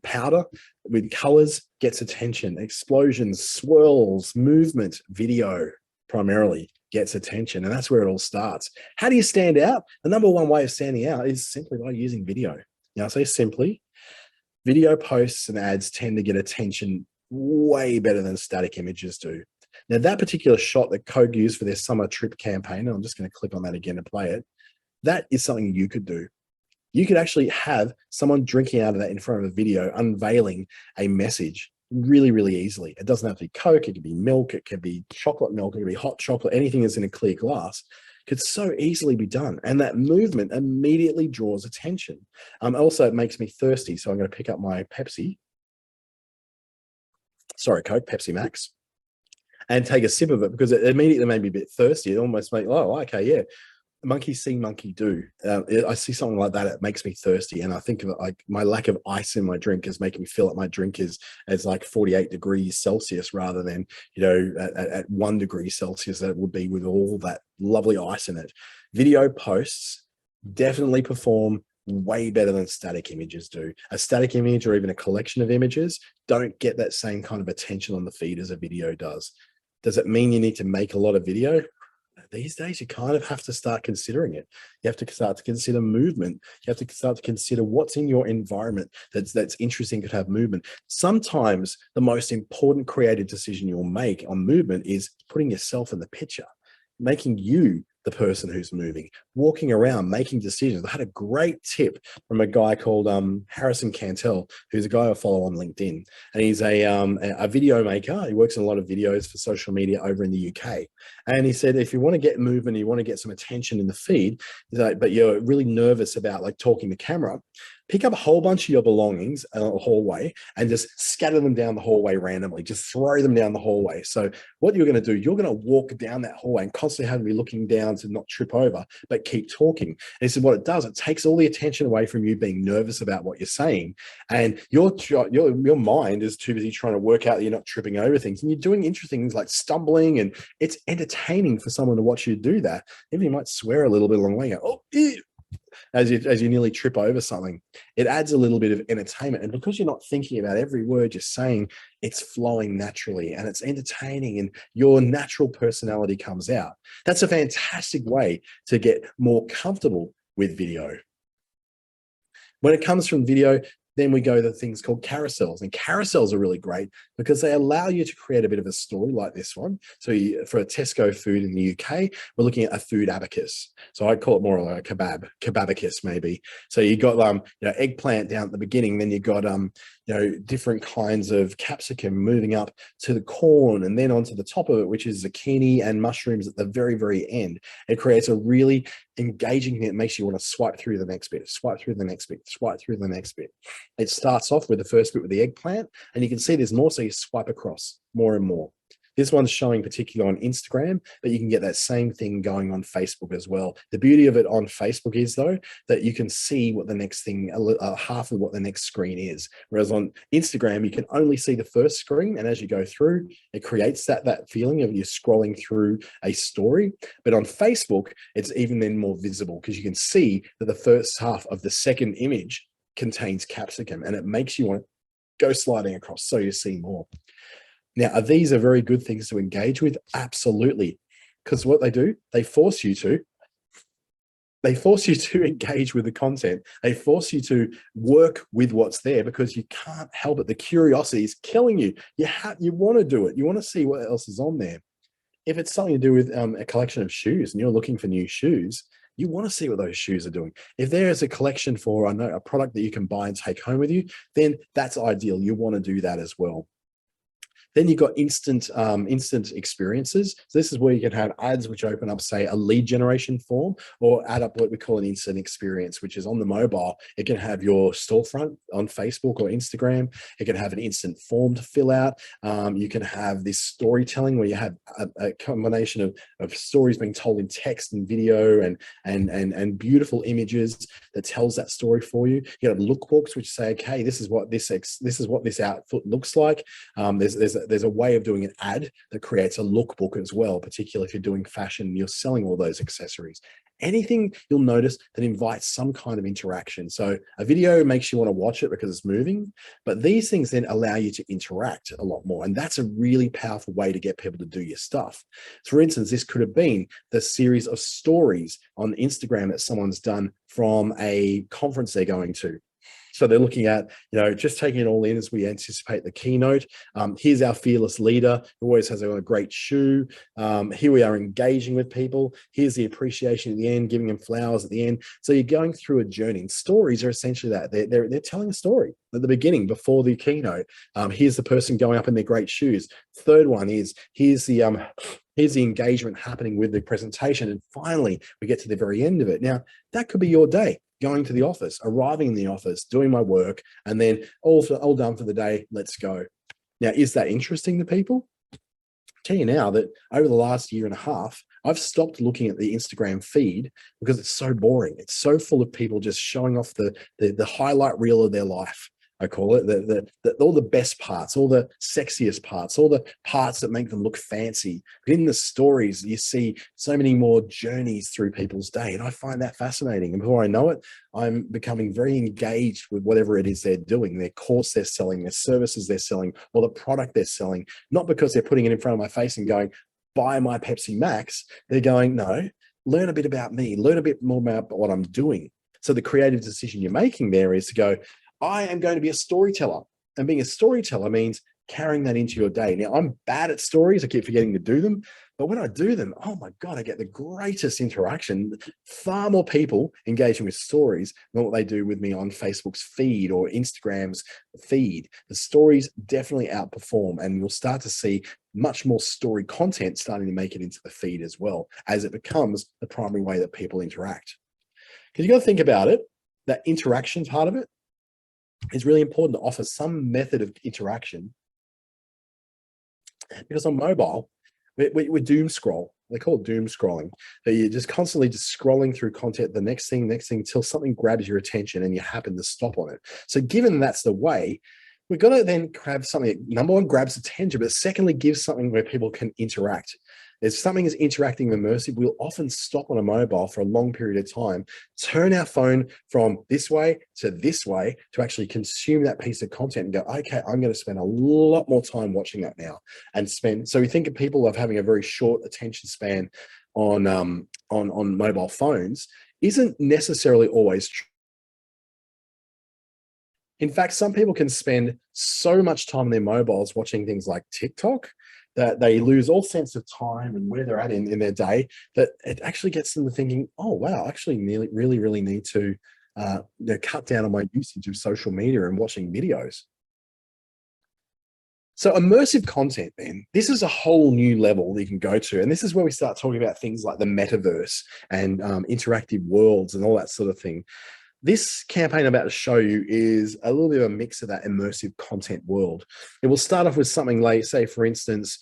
powder with colors gets attention. Explosions, swirls, movement, video primarily gets attention, and that's where it all starts. How do you stand out? The number one way of standing out is simply by using video. I say simply, video posts and ads tend to get attention way better than static images do. Now, that particular shot that Coke used for their summer trip campaign, and I'm just going to click on that again and play it, that is something you could do. You could actually have someone drinking out of that in front of a video, unveiling a message really, really easily. It doesn't have to be Coke. It could be milk. It could be chocolate milk. It could be hot chocolate. Anything that's in a clear glass could so easily be done. And that movement immediately draws attention. Also, it makes me thirsty. So I'm going to pick up my Pepsi. Sorry, Coke, Pepsi Max. And take a sip of it, because it immediately made me a bit thirsty. It almost made, oh, okay, yeah. Monkey see, monkey do. I see something like that, it makes me thirsty. And I think of it like my lack of ice in my drink is making me feel like my drink is like 48 degrees Celsius rather than, at 1 degree Celsius that it would be with all that lovely ice in it. Video posts definitely perform way better than static images do. A static image or even a collection of images don't get that same kind of attention on the feed as a video does. Does it mean you need to make a lot of video? These days, you kind of have to start considering it. You have to start to consider movement. You have to start to consider what's in your environment that's interesting to have movement. Sometimes the most important creative decision you'll make on movement is putting yourself in the picture, making you the person who's moving, walking around, making decisions. I had a great tip from a guy called Harrison Cantel, who's a guy I follow on LinkedIn. And he's a video maker. He works in a lot of videos for social media over in the UK. And he said, if you want to get movement, you want to get some attention in the feed, but you're really nervous about like talking to camera, pick up a whole bunch of your belongings in a hallway and just scatter them down the hallway randomly. Just throw them down the hallway. So what you're going to do, you're going to walk down that hallway and constantly have to be looking down to not trip over, but keep talking. And he said, what it does, it takes all the attention away from you being nervous about what you're saying. And your mind is too busy trying to work out that you're not tripping over things. And you're doing interesting things like stumbling, and it's entertaining for someone to watch you do that. Even you might swear a little bit along the way. Oh, ew. As you nearly trip over something, it adds a little bit of entertainment. And because you're not thinking about every word you're saying, it's flowing naturally and it's entertaining and your natural personality comes out. That's a fantastic way to get more comfortable with video. When it comes from video, Then we go to things called carousels, and carousels are really great because they allow you to create a bit of a story like this one. So for a Tesco food in the UK, we're looking at a food abacus. So I call it more like a kebabicus maybe. So you got eggplant down at the beginning, then you got different kinds of capsicum moving up to the corn, and then onto the top of it, which is zucchini and mushrooms at the very, very end. It creates a really engaging thing that makes you want to swipe through the next bit, swipe through the next bit, swipe through the next bit. It starts off with the first bit with the eggplant, and you can see there's more, so you swipe across more and more. This one's showing particularly on Instagram, but you can get that same thing going on Facebook as well. The beauty of it on Facebook is, though, that you can see what the next thing, half of what the next screen is. Whereas on Instagram, you can only see the first screen, and as you go through, it creates that feeling of you scrolling through a story. But on Facebook, it's even then more visible because you can see that the first half of the second image contains capsicum, and it makes you want to go sliding across so you see more. Now, are these very good things to engage with? Absolutely. Because what they do, they force you to engage with the content. They force you to work with what's there because you can't help it. The curiosity is killing you. You want to do it. You want to see what else is on there. If it's something to do with a collection of shoes and you're looking for new shoes, you want to see what those shoes are doing. If there is a collection for, a product that you can buy and take home with you, then that's ideal. You want to do that as well. Then you've got instant experiences. So this is where you can have ads which open up, say, a lead generation form, or add up what we call an instant experience, which is on the mobile. It can have your storefront on Facebook or Instagram. It can have an instant form to fill out. You can have this storytelling where you have a combination of stories being told in text and video and beautiful images that tells that story for you. You have lookbooks which say, okay, this is what this outfit looks like. There's a way of doing an ad that creates a lookbook as well, particularly if you're doing fashion and you're selling all those accessories. Anything you'll notice that invites some kind of interaction. So a video makes you want to watch it because it's moving, but these things then allow you to interact a lot more. And that's a really powerful way to get people to do your stuff. For instance, this could have been the series of stories on Instagram that someone's done from a conference they're going to. So they're looking at, just taking it all in as we anticipate the keynote. Here's our fearless leader who always has a great shoe. Here we are engaging with people. Here's the appreciation at the end, giving them flowers at the end. So you're going through a journey. And stories are essentially that. They're telling a story at the beginning before the keynote. Here's the person going up in their great shoes. Third one is, here's the engagement happening with the presentation. And finally, we get to the very end of it. Now, that could be your day. Going to the office, arriving in the office, doing my work, and then all done for the day, let's go. Now, is that interesting to people? I'll tell you now that over the last year and a half, I've stopped looking at the Instagram feed because it's so boring. It's so full of people just showing off the highlight reel of their life. I call it all the best parts, all the sexiest parts, all the parts that make them look fancy. But in the stories, you see so many more journeys through people's day. And I find that fascinating. And before I know it, I'm becoming very engaged with whatever it is they're doing, their course they're selling, their services they're selling, or the product they're selling, not because they're putting it in front of my face and going, buy my Pepsi Max. They're going, no, learn a bit about me, learn a bit more about what I'm doing. So the creative decision you're making there is to go, I am going to be a storyteller. And being a storyteller means carrying that into your day. Now, I'm bad at stories. I keep forgetting to do them. But when I do them, oh my God, I get the greatest interaction. Far more people engaging with stories than what they do with me on Facebook's feed or Instagram's feed. The stories definitely outperform, and you'll start to see much more story content starting to make it into the feed as well, as it becomes the primary way that people interact. Because you've got to think about it, that interaction part of it, it's really important to offer some method of interaction, because on mobile, we doom scroll. They call it doom scrolling. So you're just constantly just scrolling through content, the next thing, until something grabs your attention and you happen to stop on it. So given that's the way, we've got to then grab something that, number one, grabs attention, but secondly, gives something where people can interact. If something is interacting immersive, we'll often stop on a mobile for a long period of time, turn our phone from this way to actually consume that piece of content and go, okay, I'm going to spend a lot more time watching that now. So we think of people of having a very short attention span on mobile phones isn't necessarily always true. In fact, some people can spend so much time on their mobiles watching things like TikTok that they lose all sense of time and where they're at in their day, that it actually gets them to thinking, oh, wow, I actually really need to cut down on my usage of social media and watching videos. So immersive content, then, this is a whole new level that you can go to. And this is where we start talking about things like the metaverse and interactive worlds and all that sort of thing. This campaign I'm about to show you is a little bit of a mix of that immersive content world. It will start off with something like, say, for instance,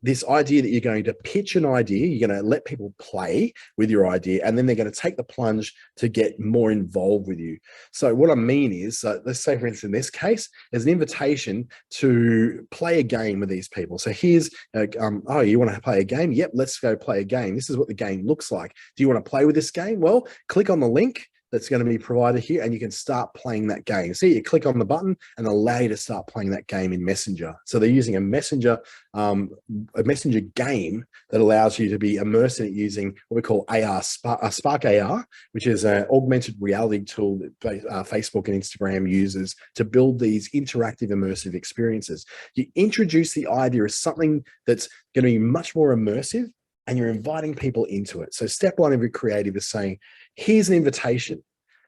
this idea that you're going to pitch an idea, you're going to let people play with your idea, and then they're going to take the plunge to get more involved with you. So what I mean is, let's say, for instance, in this case, there's an invitation to play a game with these people. So here's, oh, you want to play a game? Yep, let's go play a game. This is what the game looks like. Do you want to play with this game? Well, click on the link that's going to be provided here, and you can start playing that game. See, you click on the button and allow you to start playing that game in Messenger. So they're using a messenger game that allows you to be immersed in it using what we call AR, Spark AR, which is an augmented reality tool that Facebook and Instagram uses to build these interactive immersive experiences. You introduce the idea as something that's going to be much more immersive, and you're inviting people into it. So step one of your creative is saying, here's an invitation.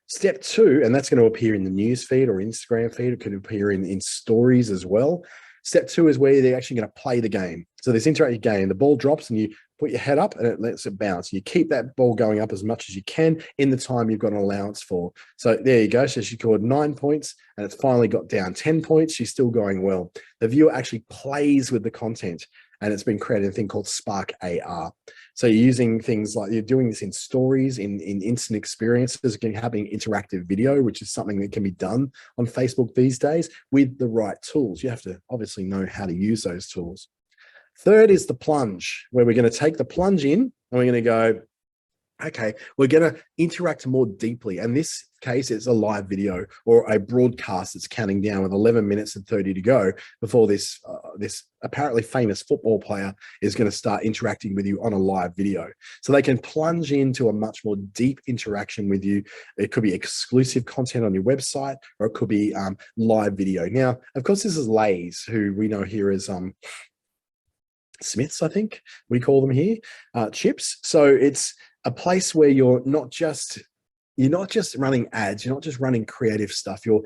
Step two, and that's going to appear in the news feed or Instagram feed. It could appear in stories as well. Step two is where they're actually going to play the game. So this interactive game, the ball drops and you put your head up and it lets it bounce. You keep that ball going up as much as you can in the time you've got an allowance for. So there you go. So she scored 9 points and it's finally got down 10 points. She's still going well. The viewer actually plays with the content, and it's been created a thing called Spark AR. So you're using things like, you're doing this in stories, in instant experiences, having interactive video, which is something that can be done on Facebook these days with the right tools. You have to obviously know how to use those tools. Third is the plunge, where we're going to take the plunge in and we're going to go, okay, we're going to interact more deeply. And this case, it's a live video or a broadcast that's counting down with 11 minutes and 30 to go before this apparently famous football player is going to start interacting with you on a live video. So they can plunge into a much more deep interaction with you. It could be exclusive content on your website, or it could be live video. Now, of course, this is Lay's, who we know here as Smiths, I think we call them here, chips. So it's a place where you're not just running ads, you're not just running creative stuff, you're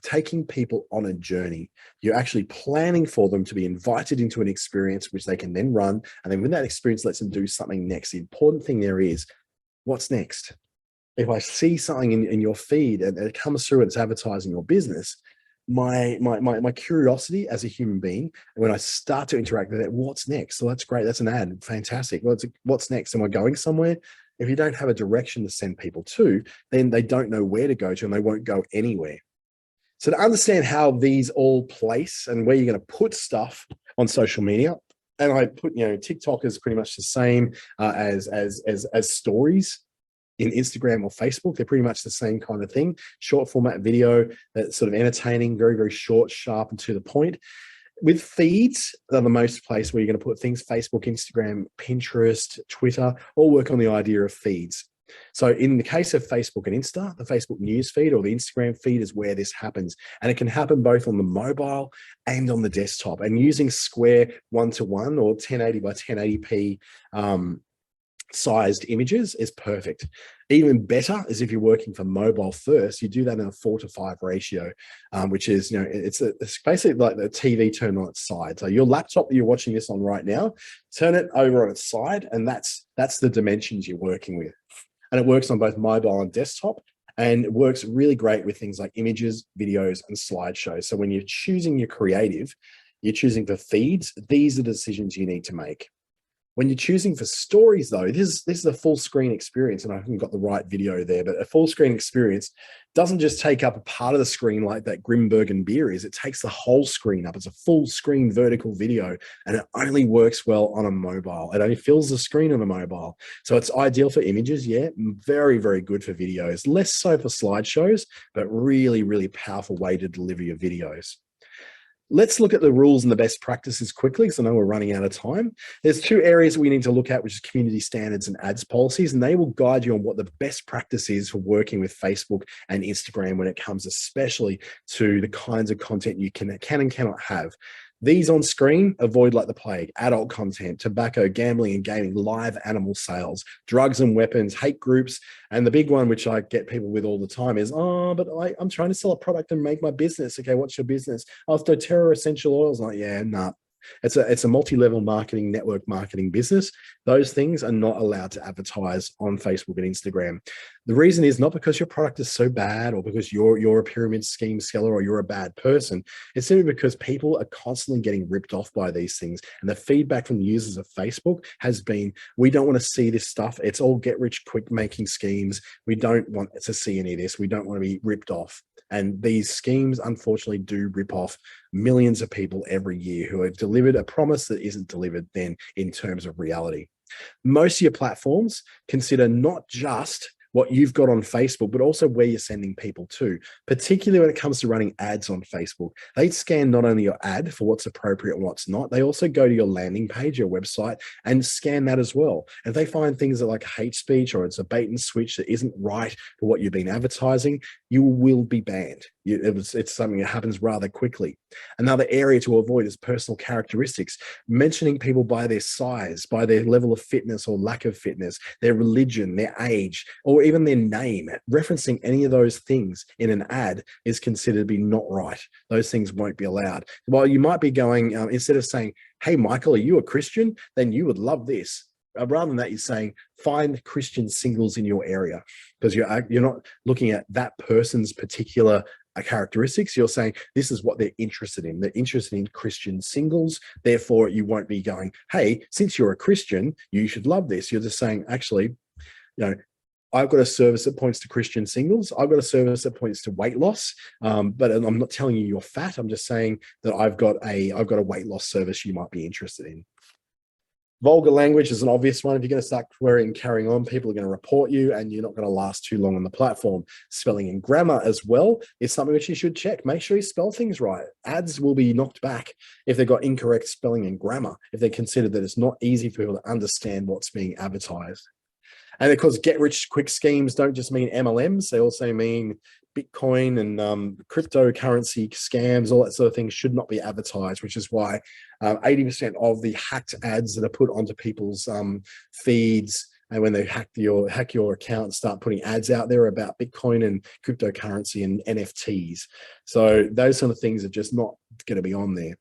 taking people on a journey. You're actually planning for them to be invited into an experience which they can then run, and then when that experience lets them do something next, the important thing there is, what's next? If I see something in your feed and it comes through and it's advertising your business, my curiosity as a human being, and when I start to interact with it, what's next? So that's great, that's an ad, fantastic. What's next? Am I going somewhere? If you don't have a direction to send people to, then they don't know where to go to and they won't go anywhere. So to understand how these all place and where you're going to put stuff on social media, and I put, TikTok is pretty much the same as stories in Instagram or Facebook. They're pretty much the same kind of thing. Short format video that's sort of entertaining, very, very short, sharp, and to the point. With feeds, they're the most place where you're going to put things: Facebook, Instagram, Pinterest, Twitter, all work on the idea of feeds. So in the case of Facebook and Insta, the Facebook news feed or the Instagram feed is where this happens. And it can happen both on the mobile and on the desktop. And using square 1:1 or 1080 by 1080p sized images is perfect. Even better is if you're working for mobile first, you do that in a 4:5 ratio, which is, it's basically like the TV turned on its side. So your laptop that you're watching this on right now, turn it over on its side, and that's the dimensions you're working with. And it works on both mobile and desktop, and it works really great with things like images, videos, and slideshows. So when you're choosing your creative, you're choosing for feeds, these are the decisions you need to make. When you're choosing for stories, though, this is a full screen experience, and I haven't got the right video there, but a full screen experience doesn't just take up a part of the screen like that Grimbergen beer is. It takes the whole screen up. It's a full screen vertical video, and it only works well on a mobile. It only fills the screen on a mobile. So it's ideal for images, yeah, very, very good for videos. Less so for slideshows, but really, really powerful way to deliver your videos. Let's look at the rules and the best practices quickly, because I know we're running out of time. There's two areas we need to look at, which is community standards and ads policies, and they will guide you on what the best practice is for working with Facebook and Instagram when it comes especially to the kinds of content you can and cannot have. These on screen, avoid like the plague: adult content, tobacco, gambling and gaming, live animal sales, drugs and weapons, hate groups. And the big one, which I get people with all the time, is, oh, but I'm trying to sell a product and make my business. Okay, what's your business? Oh, it's doTERRA essential oils. Like, yeah, nah. It's a multi-level marketing, network marketing business. Those things are not allowed to advertise on Facebook and Instagram. The reason is not because your product is so bad or because you're a pyramid scheme seller or you're a bad person. It's simply because people are constantly getting ripped off by these things. And the feedback from the users of Facebook has been, we don't want to see this stuff. It's all get rich quick making schemes. We don't want to see any of this. We don't want to be ripped off. And these schemes, unfortunately, do rip off millions of people every year who have delivered a promise that isn't delivered then in terms of reality. Most of your platforms consider not just what you've got on Facebook, but also where you're sending people to, particularly when it comes to running ads on Facebook. They scan not only your ad for what's appropriate and what's not, they also go to your landing page, your website, and scan that as well. If they find things that like hate speech or it's a bait and switch that isn't right for what you've been advertising, you will be banned. It's something that happens rather quickly. Another area to avoid is personal characteristics, mentioning people by their size, by their level of fitness or lack of fitness, their religion, their age, or even their name. Referencing any of those things in an ad is considered to be not right. Those things won't be allowed. While you might be going, instead of saying, hey, Michael, are you a Christian? Then you would love this. Rather than that, you're saying, find Christian singles in your area, because you're not looking at that person's particular characteristics. You're saying this is what they're interested in. They're interested in Christian singles. Therefore, you won't be going, hey, since you're a Christian, you should love this. You're just saying, actually, I've got a service that points to Christian singles. I've got a service that points to weight loss. But I'm not telling you you're fat. I'm just saying that I've got a weight loss service you might be interested in. Vulgar language is an obvious one. If you're going to start querying and carrying on, people are going to report you and you're not going to last too long on the platform. Spelling and grammar as well is something which you should check. Make sure you spell things right. Ads will be knocked back if they've got incorrect spelling and grammar, if they consider that it's not easy for people to understand what's being advertised. And of course, get rich quick schemes don't just mean MLMs. They also mean Bitcoin and cryptocurrency scams. All that sort of thing should not be advertised, which is why 80% of the hacked ads that are put onto people's feeds, and when they hack your account and start putting ads out there about Bitcoin and cryptocurrency and NFTs. So those sort of things are just not going to be on there.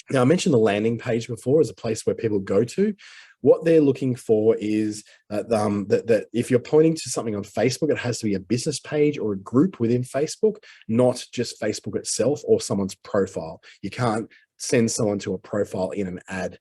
Now, I mentioned the landing page before as a place where people go to. What they're looking for is that if you're pointing to something on Facebook, it has to be a business page or a group within Facebook, not just Facebook itself or someone's profile. You can't send someone to a profile in an ad.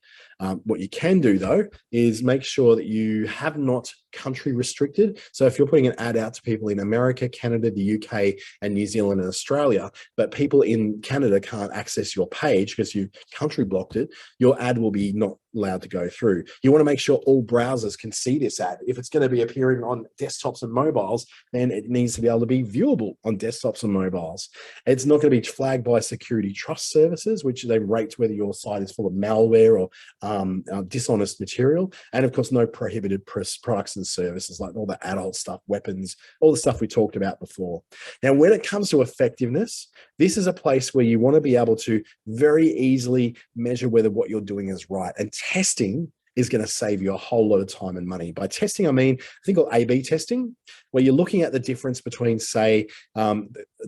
What you can do, though, is make sure that you have not country restricted. So if you're putting an ad out to people in America, Canada, the UK, and New Zealand and Australia, but people in Canada can't access your page because you country blocked it, your ad will be not allowed to go through. You want to make sure all browsers can see this ad. If it's going to be appearing on desktops and mobiles, then it needs to be able to be viewable on desktops and mobiles. It's not going to be flagged by security trust services, which they rate whether your site is full of malware or dishonest material. And of course, no prohibited products and services like all the adult stuff, weapons, all the stuff we talked about before. Now, when it comes to effectiveness, this is a place where you want to be able to very easily measure whether what you're doing is right. And testing is going to save you a whole lot of time and money. By testing, I mean, I think called A/B testing, where you're looking at the difference between, say,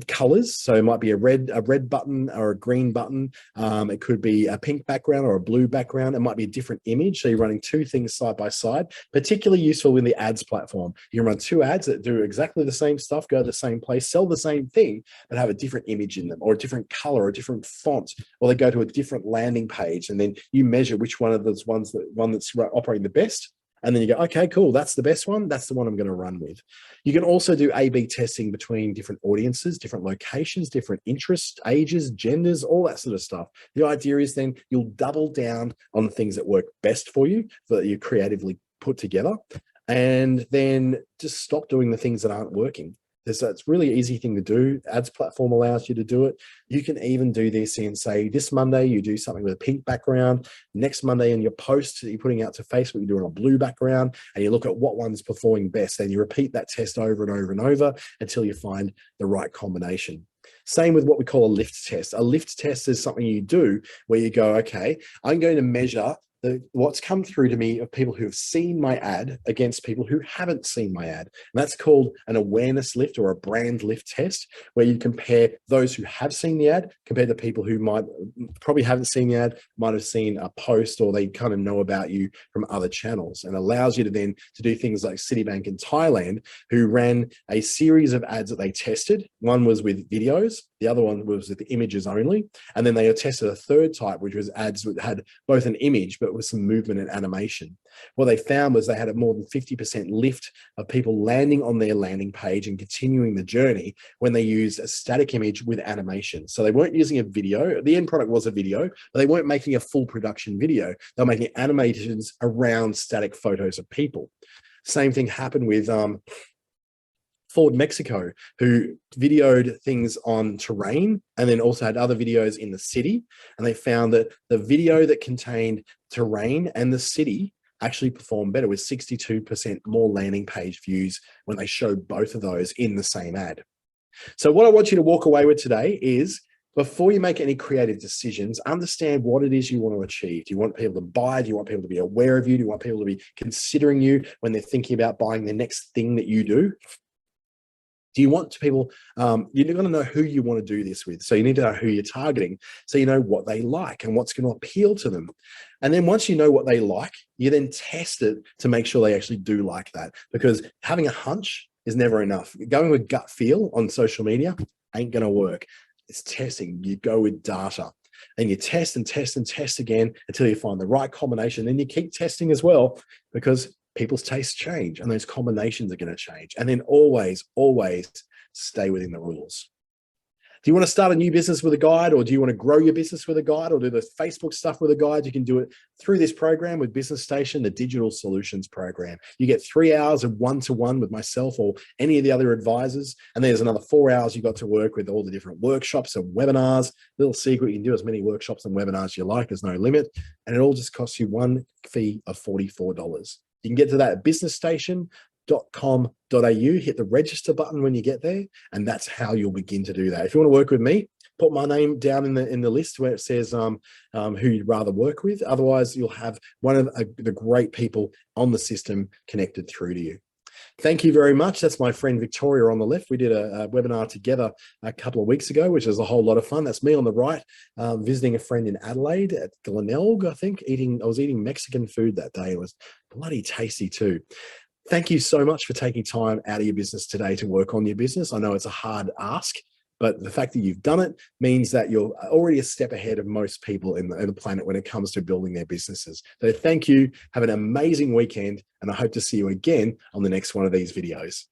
colors. So it might be a red button or a green button. It could be a pink background or a blue background. It might be a different image. So you're running two things side by side, particularly useful in the ads platform. You can run two ads that do exactly the same stuff, go to the same place, sell the same thing, but have a different image in them or a different color or a different font, or they go to a different landing page. And then you measure which one of those one that's operating the best. And then you go, okay, cool, that's the best one. That's the one I'm going to run with. You can also do A/B testing between different audiences, different locations, different interests, ages, genders, all that sort of stuff. The idea is then you'll double down on the things that work best for you, that you creatively put together, and then just stop doing the things that aren't working. It's a really easy thing to do. Ads platform allows you to do it. You can even do this in, say, this Monday, you do something with a pink background. Next Monday in your post that you're putting out to Facebook, you're doing a blue background, and you look at what one's performing best. Then you repeat that test over and over and over until you find the right combination. Same with what we call a lift test. A lift test is something you do where you go, okay, I'm going to measure what's come through to me of people who have seen my ad against people who haven't seen my ad. And that's called an awareness lift or a brand lift test, where you compare those who have seen the ad compared to people who might probably haven't seen the ad, might have seen a post, or they kind of know about you from other channels, and allows you to then to do things like Citibank in Thailand, who ran a series of ads that they tested. One was with videos, the other one was with images only. And then they tested a third type, which was ads that had both an image, but with some movement and animation. What they found was they had a more than 50% lift of people landing on their landing page and continuing the journey when they used a static image with animation. So they weren't using a video. The end product was a video, but they weren't making a full production video. They were making animations around static photos of people. Same thing happened with Ford Mexico, who videoed things on terrain and then also had other videos in the city. And they found that the video that contained terrain and the city actually performed better, with 62% more landing page views when they showed both of those in the same ad. So what I want you to walk away with today is, before you make any creative decisions, understand what it is you want to achieve. Do you want people to buy? Do you want people to be aware of you? Do you want people to be considering you when they're thinking about buying the next thing that you do? Do you want people, you're going to know who you want to do this with. So you need to know who you're targeting, so you know what they like and what's going to appeal to them. And then once you know what they like, you then test it to make sure they actually do like that, because having a hunch is never enough. Going with gut feel on social media ain't going to work. It's testing. You go with data. And you test and test and test again until you find the right combination. Then you keep testing as well, because people's tastes change and those combinations are going to change. And then always, always stay within the rules. Do you want to start a new business with a guide, or do you want to grow your business with a guide, or do the Facebook stuff with a guide? You can do it through this program with Business Station, the digital solutions program. You get 3 hours of one-to-one with myself or any of the other advisors. And there's another 4 hours you got to work with all the different workshops and webinars. Little secret, you can do as many workshops and webinars you like. There's no limit. And it all just costs you one fee of $44. You can get to that at businessstation.com.au, hit the register button when you get there, and that's how you'll begin to do that. If you want to work with me, put my name down in the list where it says who you'd rather work with. Otherwise, you'll have one of the great people on the system connected through to you. Thank you very much. That's my friend Victoria on the left. We did a webinar together a couple of weeks ago, which was a whole lot of fun. That's me on the right, visiting a friend in Adelaide at Glenelg, I think. I was eating Mexican food that day. It was bloody tasty too. Thank you so much for taking time out of your business today to work on your business. I know it's a hard ask, but the fact that you've done it means that you're already a step ahead of most people in the planet when it comes to building their businesses. So thank you. Have an amazing weekend, and I hope to see you again on the next one of these videos.